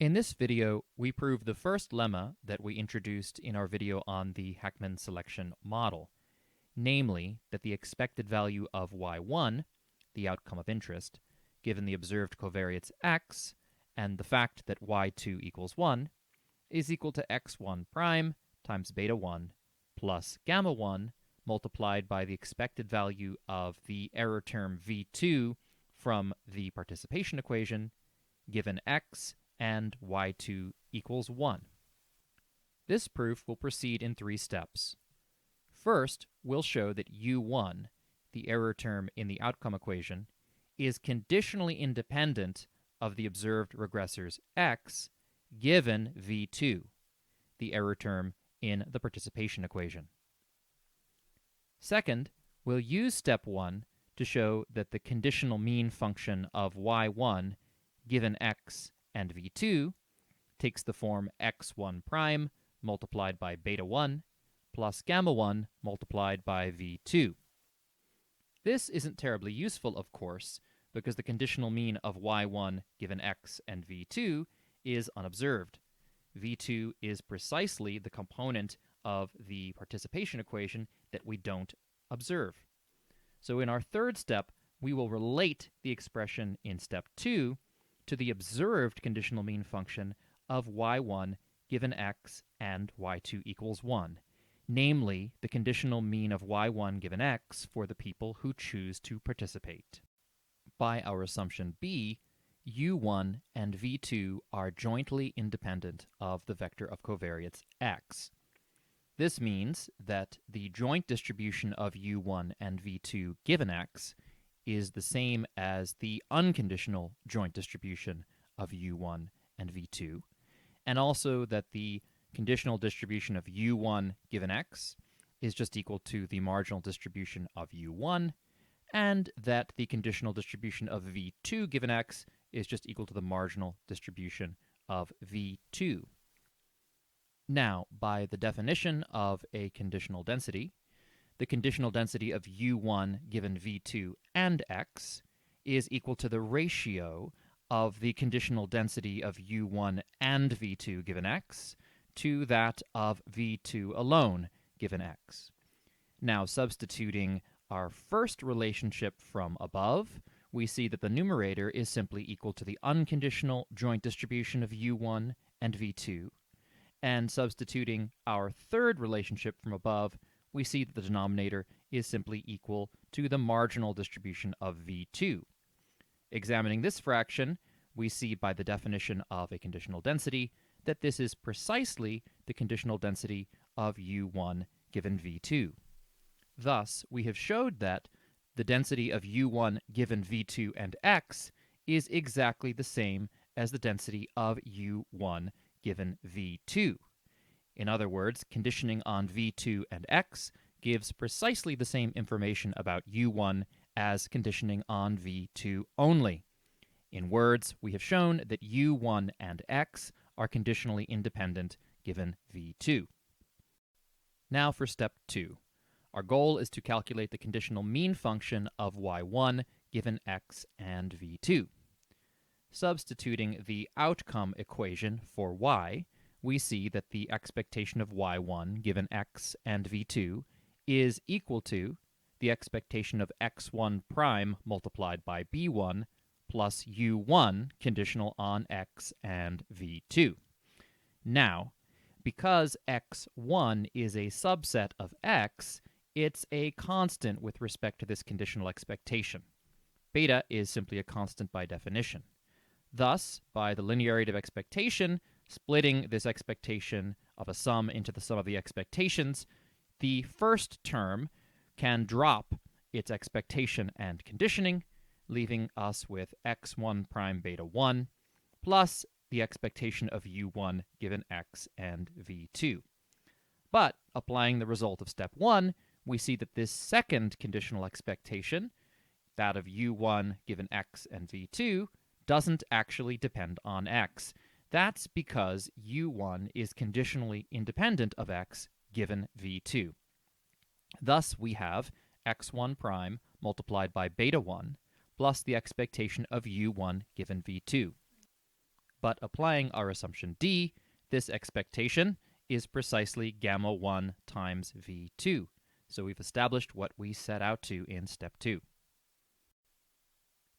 In this video, we prove the first lemma that we introduced in our video on the Heckman selection model, namely that the expected value of y1, the outcome of interest, given the observed covariates x and the fact that y2 equals 1, is equal to x1 prime times beta 1 plus gamma 1 multiplied by the expected value of the error term v2 from the participation equation given x and y2 equals 1. This proof will proceed in 3 steps. First, we'll show that u1, the error term in the outcome equation, is conditionally independent of the observed regressor's x given v2, the error term in the participation equation. Second, we'll use step 1 to show that the conditional mean function of y1 given x and v2 takes the form x1 prime multiplied by beta 1 plus gamma 1 multiplied by v2. This isn't terribly useful, of course, because the conditional mean of y1 given x and v2 is unobserved. v2 is precisely the component of the participation equation that we don't observe. So in our third step, we will relate the expression in step 2 to the observed conditional mean function of y1 given x and y2 equals 1, namely the conditional mean of y1 given x for the people who choose to participate. By our assumption B, u1 and v2 are jointly independent of the vector of covariates x. This means that the joint distribution of u1 and v2 given x is the same as the unconditional joint distribution of u1 and v2, and also that the conditional distribution of u1 given x is just equal to the marginal distribution of u1, and that the conditional distribution of v2 given x is just equal to the marginal distribution of v2. Now, by the definition of a conditional density, the conditional density of u1 given v2 and x is equal to the ratio of the conditional density of u1 and v2 given x to that of v2 alone given x. Now, substituting our first relationship from above, we see that the numerator is simply equal to the unconditional joint distribution of u1 and v2. And substituting our third relationship from above, we see that the denominator is simply equal to the marginal distribution of v2. Examining this fraction, we see by the definition of a conditional density that this is precisely the conditional density of u1 given v2. Thus, we have showed that the density of u1 given v2 and x is exactly the same as the density of u1 given v2. In other words, conditioning on v2 and x gives precisely the same information about u1 as conditioning on v2 only. In words, we have shown that u1 and x are conditionally independent given v2. Now for step 2. Our goal is to calculate the conditional mean function of y1 given x and v2. Substituting the outcome equation for y, we see that the expectation of y1 given x and v2 is equal to the expectation of x1 prime multiplied by b1 plus u1 conditional on x and v2. Now, because x1 is a subset of x, it's a constant with respect to this conditional expectation. Beta is simply a constant by definition. Thus, by the linearity of expectation, splitting this expectation of a sum into the sum of the expectations, the first term can drop its expectation and conditioning, leaving us with x1 prime beta 1 plus the expectation of u1 given x and v2. But applying the result of step 1, we see that this second conditional expectation, that of u1 given x and v2, doesn't actually depend on x. That's because u1 is conditionally independent of x given v2. Thus, we have x1 prime multiplied by beta 1 plus the expectation of u1 given v2. But applying our assumption D, this expectation is precisely gamma 1 times v2. So we've established what we set out to in step 2.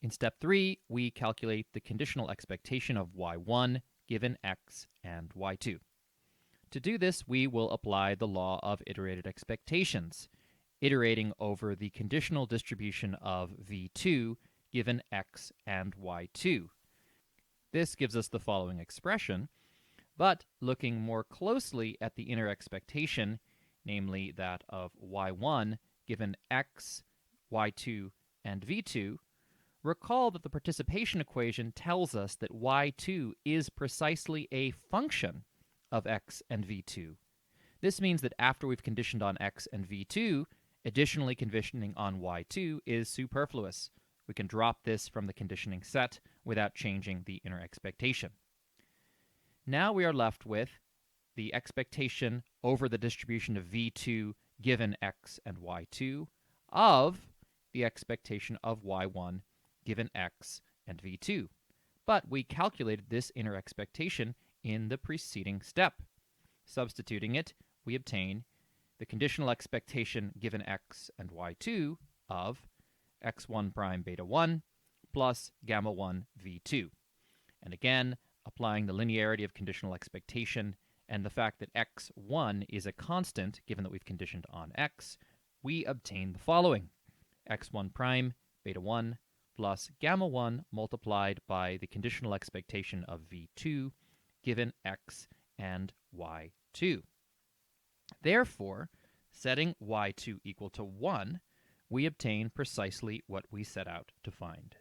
In step 3, we calculate the conditional expectation of y1 given x and y2. To do this, we will apply the law of iterated expectations, iterating over the conditional distribution of v2 given x and y2. This gives us the following expression, but looking more closely at the inner expectation, namely that of y1 given x, y2, and v2, recall that the participation equation tells us that y2 is precisely a function of x and v2. This means that after we've conditioned on x and v2, additionally conditioning on y2 is superfluous. We can drop this from the conditioning set without changing the inner expectation. Now we are left with the expectation over the distribution of v2 given x and y2 of the expectation of y1 given x and v2. But we calculated this inner expectation in the preceding step. Substituting it, we obtain the conditional expectation given x and y2 of x1 prime beta 1 plus gamma 1 v2. And again, applying the linearity of conditional expectation and the fact that x1 is a constant, given that we've conditioned on x, we obtain the following: x1 prime beta 1 plus gamma 1 multiplied by the conditional expectation of v2 given x and y2. Therefore, setting y2 equal to 1, we obtain precisely what we set out to find.